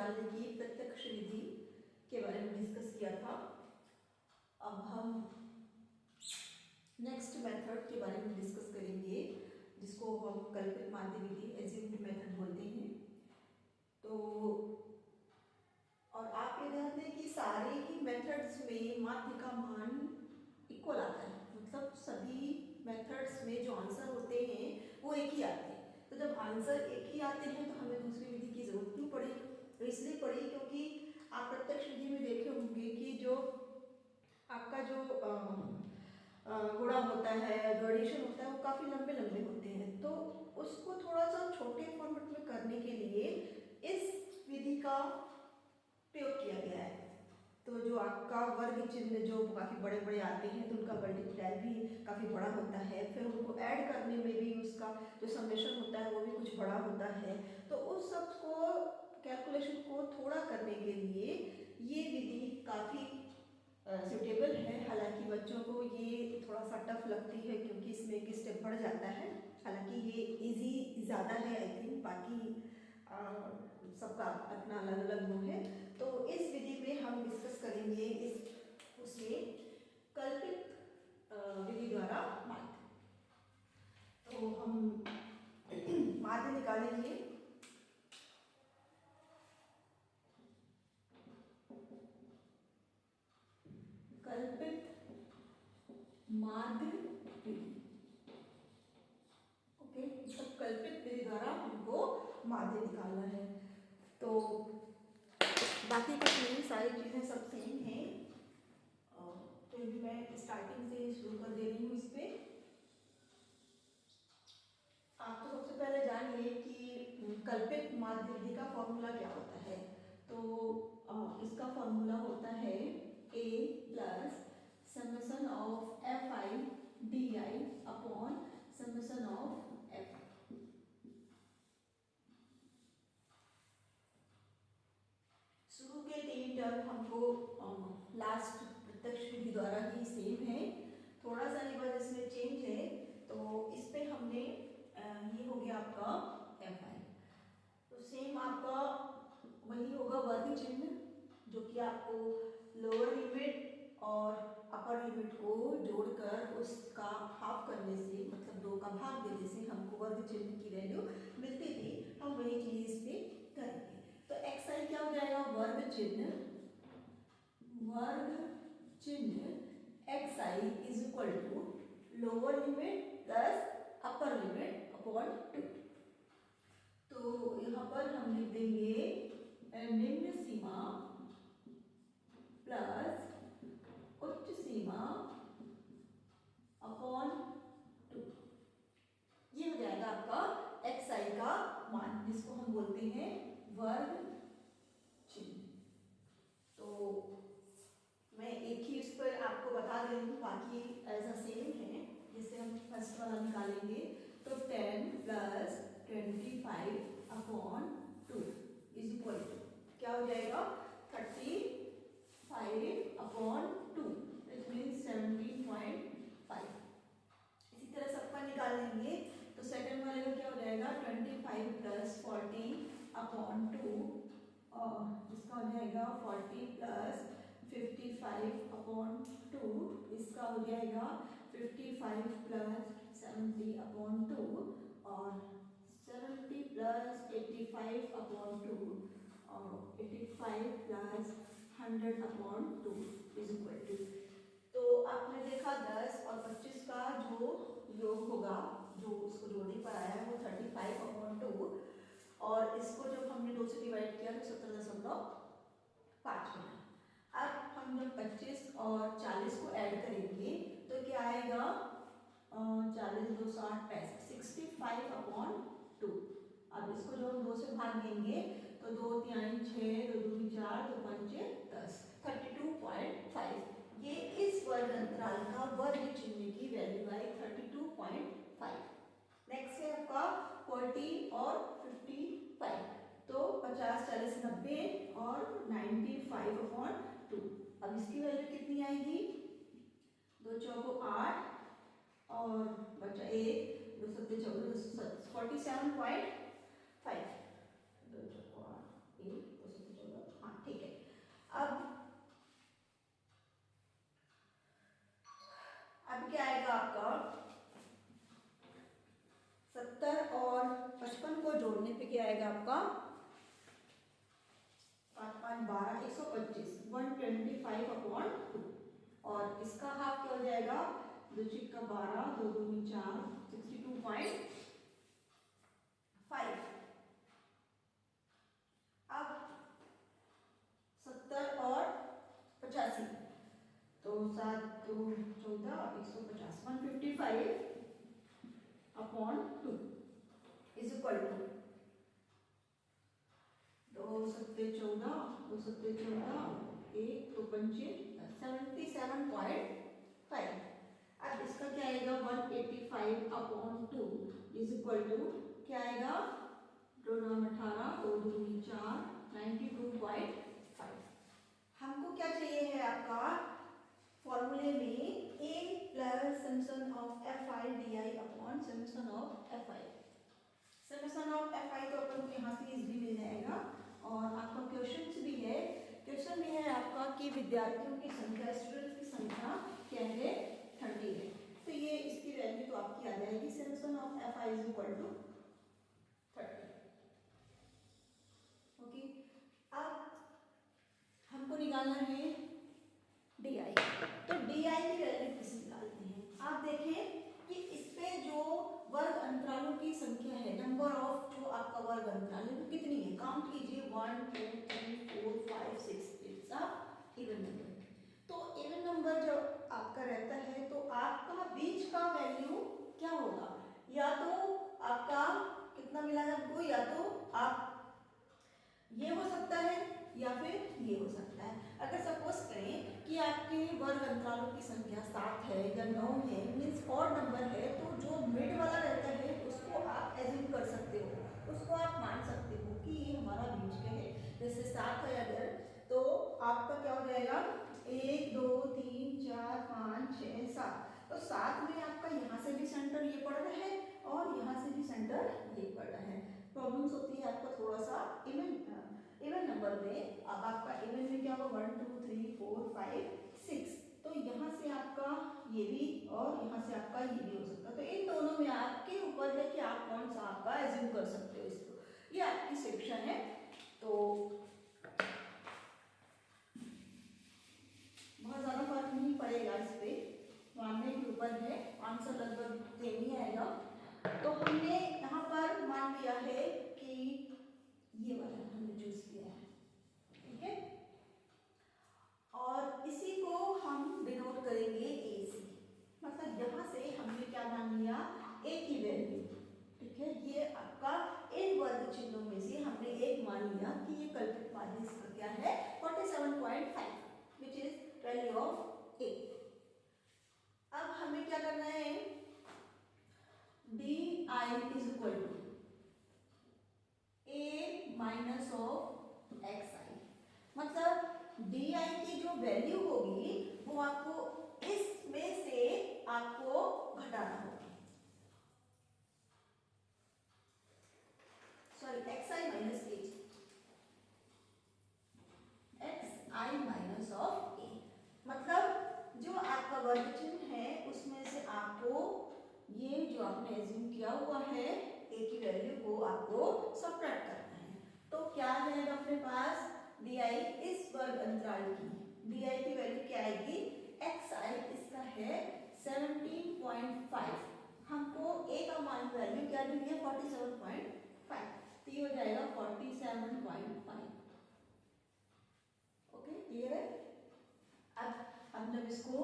निकालने की प्रत्यक्ष विधि के बारे में डिस्कस किया था। अब हम नेक्स्ट मेथड के बारे में डिस्कस करेंगे, जिसको हम कल्पित माध्य विधि एज्यूम्ड मेथड बोलते हैं। तो और आप ये जानते हैं कि सारे ही मेथड्स में माध्य का मान इक्वल आता है, मतलब सभी मेथड्स में जो आंसर होते हैं वो एक ही आते हैं। तो जब आंसर एक ही आते हैं तो हमें दूसरी विधि की जरूरत क्यों पड़ी? तो इसलिए पड़ी क्योंकि आप प्रत्यक्ष विधि में देखे होंगे कि जो आपका जो गुणा होता है, जो एडिशन होता है, वो काफ़ी लंबे लंबे होते हैं। तो उसको थोड़ा सा छोटे फॉर्मेट में करने के लिए इस विधि का प्रयोग किया गया है। तो जो आपका वर्ग चिन्ह जो काफ़ी बड़े बड़े आते हैं तो उनका मल्टीप्लाई भी काफ़ी बड़ा होता है, फिर उनको ऐड करने में भी उसका जो समेशन होता है वो भी कुछ बड़ा होता है। तो उस सब को कैलकुलेशन को थोड़ा करने के लिए ये विधि काफ़ी सुटेबल है। हालांकि बच्चों को ये थोड़ा सा टफ लगती है क्योंकि इसमें एक स्टेप बढ़ जाता है। हालांकि ये इजी ज़्यादा है आई थिंक, बाकी सबका अपना अलग अलग गुण है। तो इस विधि में हम डिस्कस करेंगे इस उसमें कल्पित विधि द्वारा माध्य। तो हम माध्य निकालेंगे। कल्पित माध्य विधि, ओके, तो कल्पित विधि द्वारा हमको माध्य निकालना है। तो बाकी कुछ नहीं, सारी चीजें सब सेम हैं। तो मैं स्टार्टिंग से शुरू कर दे रही हूँ इस पे। आप तो सबसे पहले जानिए कि कल्पित माध्य विधि का फॉर्मूला क्या होता है। तो इसका फॉर्मूला होता है a plus summation of f i d I upon summation of F. शुरू के 3 टर्म हमको लास्ट प्रत्यक्ष विधि द्वारा ही सेम है, थोड़ा सा एक बार इसमें चेंज है। तो इस पे हमने ये हो गया आपका एफ आई, तो सेम आपका वही होगा वर्ग चिन्ह, जो कि आपको लोअर लिमिट और अपर लिमिट को जोड़कर उसका हाफ करने से, मतलब 2 का भाग देने से हमको वर्ग चिन्ह की वैल्यू मिलती थी। हम वही चीज इस पे करेंगे। तो एक्स आई क्या हो जाएगा? वर्ग चिन्ह x i is equal to lower limit plus upper limit upon 2। तो यहाँ पर हम लिख देंगे निम्न सीमा प्लस उच्च सीमा अपॉन 2। ये हो जाएगा आपका एक्स आई का मान, जिसको हम बोलते हैं वर्ग चिन्ह। तो मैं एक ही उस पर आपको बता दे रही हूँ, बाकी ऐसा सेम है। जैसे हम फर्स्ट वाला निकालेंगे तो 10 plus 25 upon 2 is equal to क्या हो जाएगा? 35 अपॉन 2 इट मीन्स 17.5। इसी तरह सबका निकाल लेंगे तो सेकंड वाले का क्या हो जाएगा? 25 प्लस 40 अपॉन 2 और इसका हो जाएगा 40 प्लस 55 अपॉन 2, इसका हो जाएगा 55 प्लस 70 अपॉन 2 और 70 प्लस 85 अपॉन 2 और 85 plus 100 upon 2 is equal to. तो आपने देखा 10 और 25 का जो योग होगा, जो उसको जोड़ने पर आया है, वो 35 अपॉन 2 और इसको जब हमने 2 से डिवाइड किया तो 17.5 बना। अब हम जब 25 और 40 को ऐड करेंगे तो क्या आएगा? 40 2 60 65 65 अपॉन 2। अब इसको जो हम 2 से भाग देंगे तो 2 3 6 2 2 4 2 5 10 32.5। ये इस वर्ग अंतराल का वर्ग चिन्ह की वैल्यू आई 32.5। नेक्स्ट है आपका 40 और 55, तो 50 40 90 और 95 अपॉन 2। अब इसकी वैल्यू कितनी आएगी? 2 चौको 8 और बचा 1 2 7 47.5। 2 चौको 8 1 2 7 आपका 70 और 55 को जोड़ने पे क्या आएगा आपका 5 5 12 125 125/2 और इसका हाफ क्या हो जाएगा 2 का 12 2 2 4 62.5। अब 70 और 85 तो 7 2 14 150 155/2 इज इक्वल टू 2 सत्ते 14 2 सत्ते 14 1 तो 77.5। अब इसका क्या आएगा 185/2 इज इक्वल टू क्या आएगा 2 9 18 2 2 4 92.5। हमको क्या चाहिए है आपका फॉर्मूले में a plus summation of fi di upon summation of fi। Summation of fi तो अपन को यहाँ से इजीली मिल जाएगा और आपका क्वेश्चन भी है। क्वेश्चन में है आपका कि विद्यार्थियों की संख्या स्टूडेंट्स की संख्या क्या है 30 है, तो ये इसकी वैल्यू तो आपकी आ जाएगी summation of fi is equal to 30। Okay, अब हमको निकालना है डी आई, तो डी आई की वैल्यू किस निकालते हैं। आप देखें कि इस पे जो वर्ग अंतरालों की संख्या है नंबर ऑफ जो आपका वर्ग अंतराल है वो कितनी है काउंट कीजिए 1 2 3 4 5 6 इट्स अ इवन नंबर। तो इवन नंबर जब आपका रहता है तो आपका बीच का वैल्यू क्या होगा, या तो आपका कितना मिला है आपको, या तो आप ये हो सकता है या फिर ये हो सकता है। अगर सपोज करें कि आपके वर्ग अंतरालों की संख्या 7 है या 9 है मीन्स ऑड नंबर है, तो जो मिड वाला रहता है उसको आप एज्यूम कर सकते हो, उसको आप मान सकते हो कि ये हमारा बीच का है। जैसे 7 है अगर, तो आपका क्या हो जाएगा 1 2 3 4 5 6 7, तो 7 में आपका यहाँ से भी सेंटर ये पड़ रहा है और यहाँ से भी सेंटर ये पड़ रहा है। प्रॉब्लम्स होती है आपको थोड़ा सा इवन नंबर में। अब आपका इवन में क्या होगा 1 2 3 4 5 6, तो यहाँ से आपका ये भी और यहाँ से आपका ये भी हो सकता है। तो इन दोनों में आपके ऊपर है कि आप कौन सा आपका एज्यूम कर सकते हो इसको, ये आपकी सेक्शन है। तो बहुत ज़्यादा फर्क नहीं पड़ेगा इस पे, मानने के ऊपर है, आंसर लगभग सेम ही आएगा। तो हमने यहाँ पर मान लिया है कि ये वाला हमने चूज किया है, ठीक है, और इसी को हम डिनोट करेंगे ए से, मतलब यहाँ से हमने क्या मान लिया ए की वैल्यू, ठीक है। ये आपका इन वर्ग चिन्हों में से हमने एक मान लिया कि ये कल्पित मान इसका क्या है 47.5 which is value of A. अब हमें क्या करना है D I is equal to A minus of X I, मतलब डी आई की जो वैल्यू होगी वो आपको इसमें से आपको घटाना होगा, sorry X I minus A, X I minus of A, मतलब जो आपका वर्ग चिन्ह है उसमें से आपको ये जो आपने एज्यूम किया हुआ है ए की वैल्यू को आपको सबट्रैक्ट करना है। तो क्या रहेगा अपने पास डी आई इस वर्ग अंतराल की डी आई की वैल्यू क्या आएगी एक्स आई इसका है 17.5, हमको ए का मान वैल्यू क्या दी है 47.5, तो ये हो जाएगा 47.5। ओके क्लियर है। अब हम जब इसको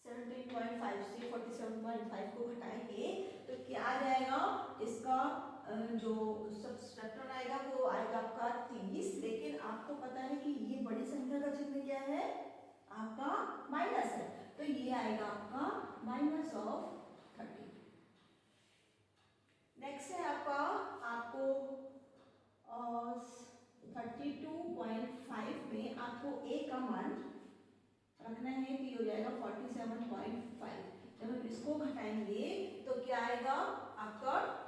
17.5 से 47.5 को घटाएंगे तो क्या आ जाएगा, इसका जो सबट्रैक्टर आएगा वो आएगा आपका 30, लेकिन आपको पता है कि ये बड़ी संख्या का चिन्ह क्या है आपका माइनस है, तो ये आएगा आपका माइनस ऑफ 30। नेक्स्ट है आपका आपको 32.5 में आपको ए का मान रखना है, तो ये हो जाएगा 47.5। जब हम इसको घटाएंगे तो क्या आएगा आपका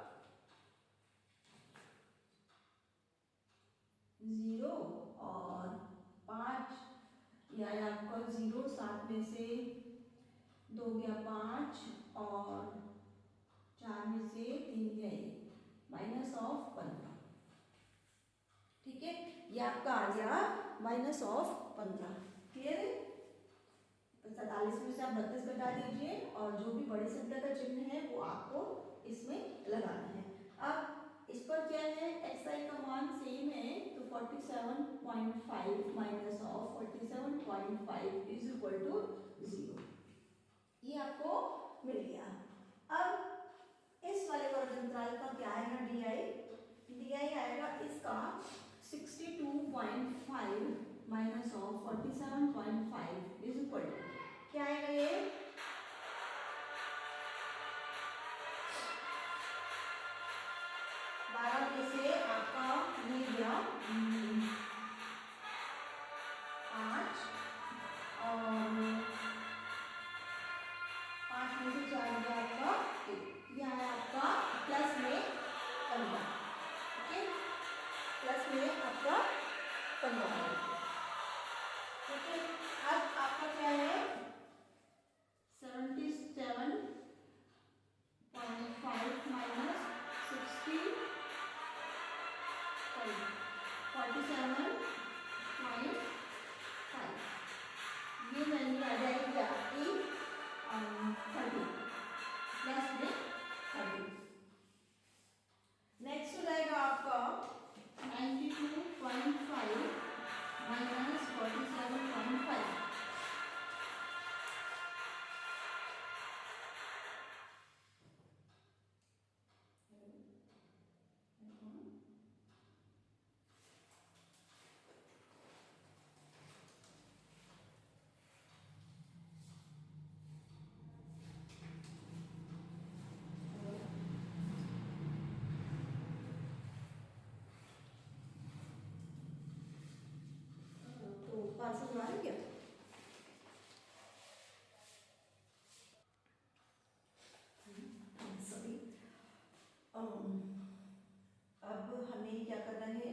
0 और 5, ये आया आपका 0, 7 में से 2 गया 5 और 4 में से 3 गया 1, माइनस ऑफ 15। ठीक है, ये आपका आ गया माइनस ऑफ 15। क्लियर है? तो 47 में से आप 32 घटा दीजिए और जो भी बड़ी संख्या का चिन्ह है वो आपको इसमें लगाना है। अब इस पर क्या है, xi का मान सेम है, तो 47.5 minus of 47.5 is equal to 0। ये आपको मिल गया। अब इस वाले वर्ग अंतराल का क्या आएगा, डी आई आएगा इसका 62.5 minus of 47.5 is equal to क्या आएगा, ये 12 में से आपका ये गया 5 और 5 में से 4 गया आपका 1, यह है आपका प्लस में 15। ओके, प्लस में आपका 15। ओके, अब आपका क्या है 77.5 माइनस 47.5, ये वैल्यू आ जाएगी आपकी 30 प्लस में 30। नेक्स्ट हो जाएगा आपका 92.5 माइनस 47.5। पार्सल आ क्या? सॉरी, अब हमें क्या करना है,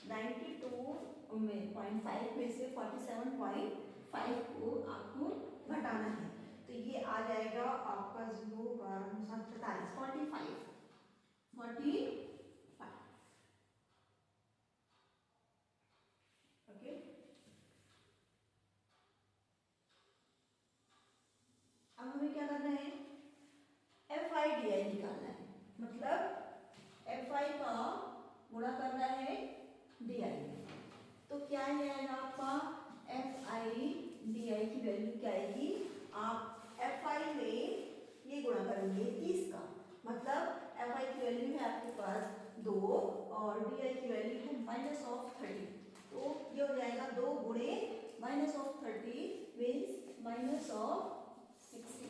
92.5 में से 47.5 को आपको घटाना है, तो ये आ जाएगा आपका 0 45 45। ओके, अब हमें क्या करना है, एफ आई डी आई निकालना है, मतलब एफ आई का गुणा करना है डी आई। तो क्या ये आएगा आपका एफ आई डी आई की वैल्यू क्या आएगी, आप एफ आई में ये गुणा करेंगे 30 का, मतलब एफ आई की वैल्यू है आपके पास 2 और डी आई की वैल्यू है माइनस ऑफ 30, तो ये हो जाएगा 2 गुणे minus of 30 means minus of 60।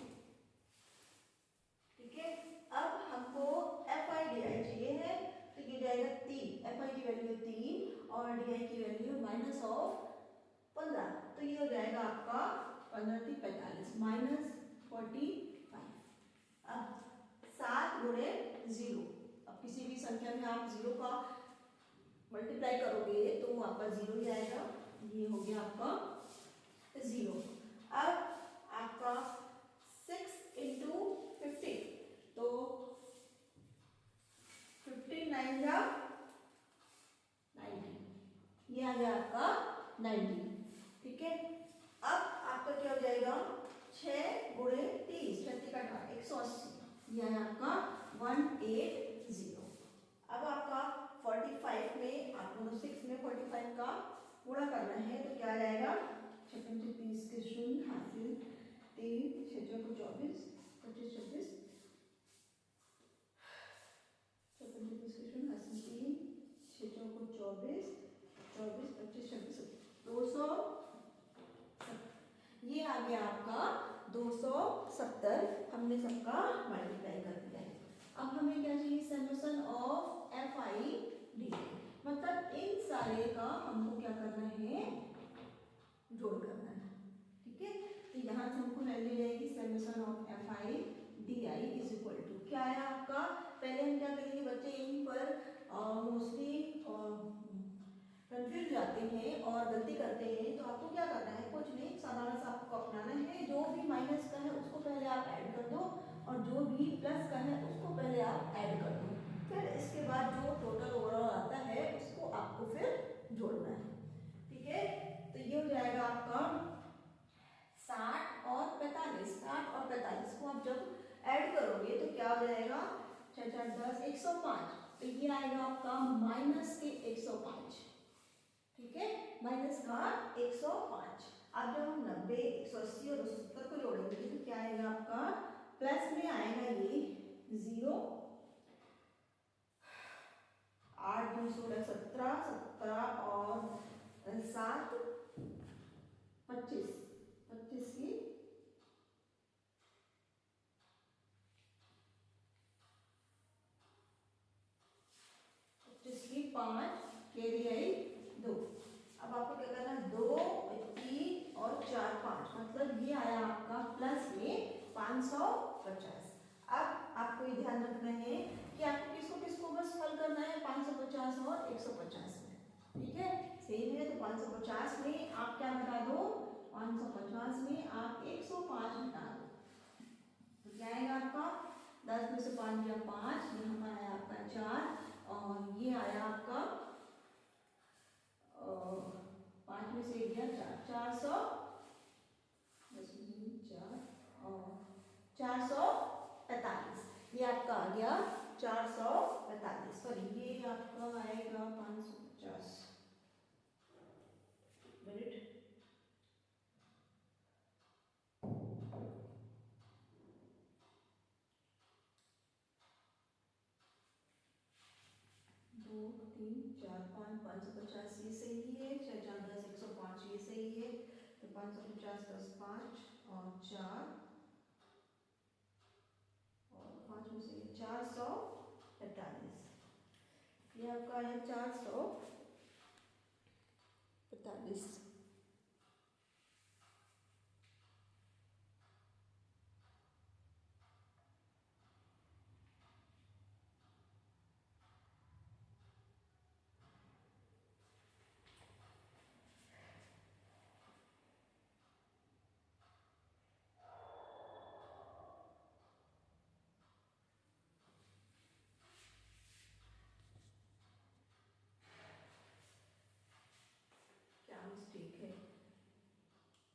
ठीक है, अब हमको एफ आई डी आई चाहिए है, तो ये जाएगा 3, एफ आई की वैल्यू 3 और डी आई की वैल्यू माइनस ऑफ 15, तो ये हो जाएगा आपका 15 3 45 माइनस 45। अब 7 गुणे 0, अब किसी भी संख्या में आप 0 का मल्टीप्लाई करोगे तो आपका 0 ही आएगा, ये हो गया आपका 0। अब आपका 6 इंटू 50, तो 15 9 जा 90, ये आ गया आपका 90। ठीक है, अब आपका क्या हो जाएगा 6 गुणे 30, 36 का 180, यह है आपका 180। अब आपका 45 में आप दोनों 6 में 45 का गुणा करना है, तो क्या आ जाएगा 56 30 के शून्य हासिल 3 6 को 24 25 26 56 30 के शून्य हासिल 3 6 को 24 24 25 26 200, ये आ गया आपका 270, हमने सबका मल्टीप्लाई कर दिया है। अब हमें क्या चाहिए, summation of f i D, मतलब इन सारे का हमको क्या करना है, जोड़ करना है। ठीक है, तो यहाँ से हमको वैल्यू जाएगी summation of f i d I is equal to क्या है आपका, पहले हम क्या करेंगे बच्चे, इन पर मोस्टली कंफ्यूज जाते हैं और गलती करते हैं, तो आपको क्या करना है, कुछ नहीं, साधारण सा आपको अपनाना है, जो भी माइनस का है उसको और जो भी प्लस का है उसको पहले आप ऐड कर दो, फिर इसके बाद जो टोटल ओवरऑल आता है उसको आपको फिर जोड़ना है। ठीक है, तो ये हो जाएगा आपका 60 और 45। 60 और 45 को आप जब ऐड करोगे तो क्या हो जाएगा, 6 4 10 105, तो ये आएगा आपका माइनस के 105। ठीक है, माइनस का 105। अब जब हम 90 180 और 270 को जोड़ेंगे तो क्या आएगा आपका, प्लस में आएगा ये 0, 8 2 16 17, 17 और 7 25, 25 की 25 की 5 कैरी आई 2। अब आपको क्या करना है, 2 3 और 4 5, मतलब ये आया आपका प्लस में 550। अब आपको ये ध्यान रखना है कि आपको किसको किसको बस हल करना है, 550 और 150 में। ठीक है, सेम है, तो 550 में आप क्या घटा दो, 550 में आप 105 घटा दो, तो क्या आएगा आपका, 10 में से 5 गया 5, यहाँ पर आया आपका 4, और ये आया आपका 5 में से गया 4, 400, 10 में से 4 और 445, ये आपका आ गया 445। सॉरी, ये आपका आएगा 550 मिनट। दो 3 4 5, 550 ये सही है, 6 4 10 105 ये सही है, तो 550 10 5 और 4 और 5 में से 445, ये आपका है 445। क्या मिस्टेक है,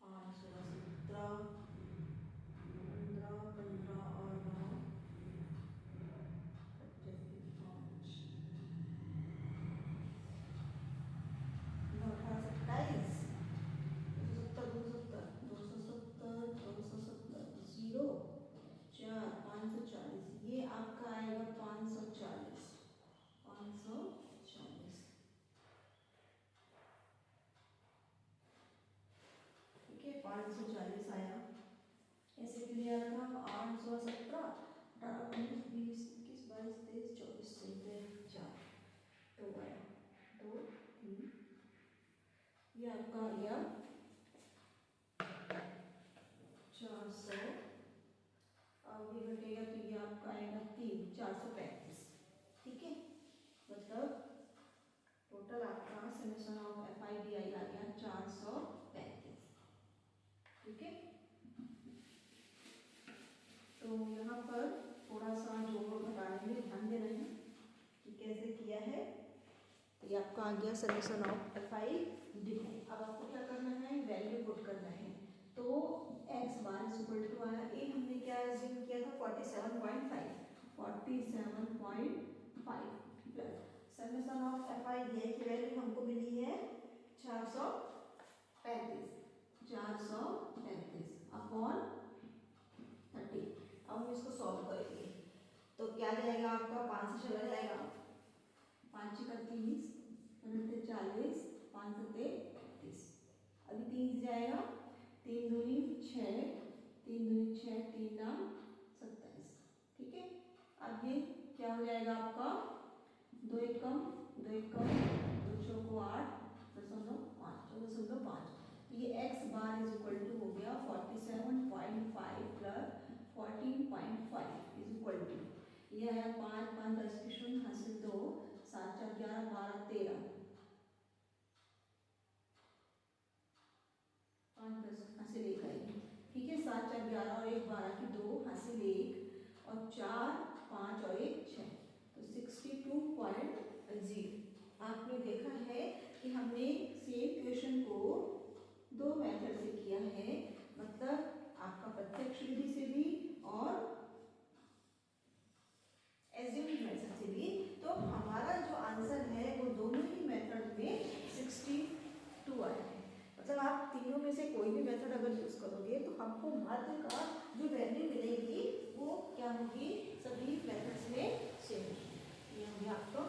5 16 17 15 15 और 9 25 5 9 18 27 270 0 4 540, ये आपका आएगा 540, 540। ठीक है, 540 आया। ऐसे क्यों नहीं आ रहा था, 8 16 17 18 19 20 21 22 23 24 से 4 2 आया, 2 3, ये आपका आ गया 400, अब ये घटेगा तो ये आपका आएगा 3 435। ठीक है, मतलब टोटल आपका समेशन ऑफ FIDI आ गया 435। ठीक है, तो यहाँ पर थोड़ा सा जोड़ घटाने में ध्यान देना है कि कैसे किया है। तो ये आपका आ गया समेशन ऑफ FIDI। अब आपको क्या करना है, वैल्यू पुट करना है। तो x bar is equal to आया, ए हमने क्या एज्यूम किया था 47.5, 47.5 प्लस समेशन ऑफ FIDI की वैल्यू हमको मिली है 435, 435 अपॉन 30। अब हम इसको सॉल्व करेंगे तो क्या जाएगा आपका, 5 से चला जाएगा, 5 का 30, 40, 5 35, अभी 3 से जाएगा, 3 दूनी 6, 3 दूनी 6, 3 नाम 27। ठीक है, अब ये क्या हो जाएगा आपका, 2 एक कम 2 एक कम 2 चौको 8 0.5 0.5, तो ये x bar is equal to हो गया 47.5 प्लस 14.5 इज इक्वल टू, ये है 5 5 10 की शून्य हासिल 2 7 4 11 12 13, 5 10 हासिल 1 आएगी। ठीक है, 7 4 11 और 1 12 की 2 हासिल 1, और 4, 5 और 1 6, तो 62.0। आपने देखा है कि हमने सेम क्वेश्चन को दो मेथड से किया है, मतलब आपका प्रत्यक्ष विधि से भी और एज्यूम्ड मेथड से भी। तो हमारा जो आंसर है वो दोनों ही मेथड में 62 आया है। मतलब आप तीनों में से कोई भी मेथड अगर यूज करोगे तो हमको माध्य का जो वैल्यू मिलेगी वो क्या होगी, सभी मेथड्स में सेम। ये हो गया आपका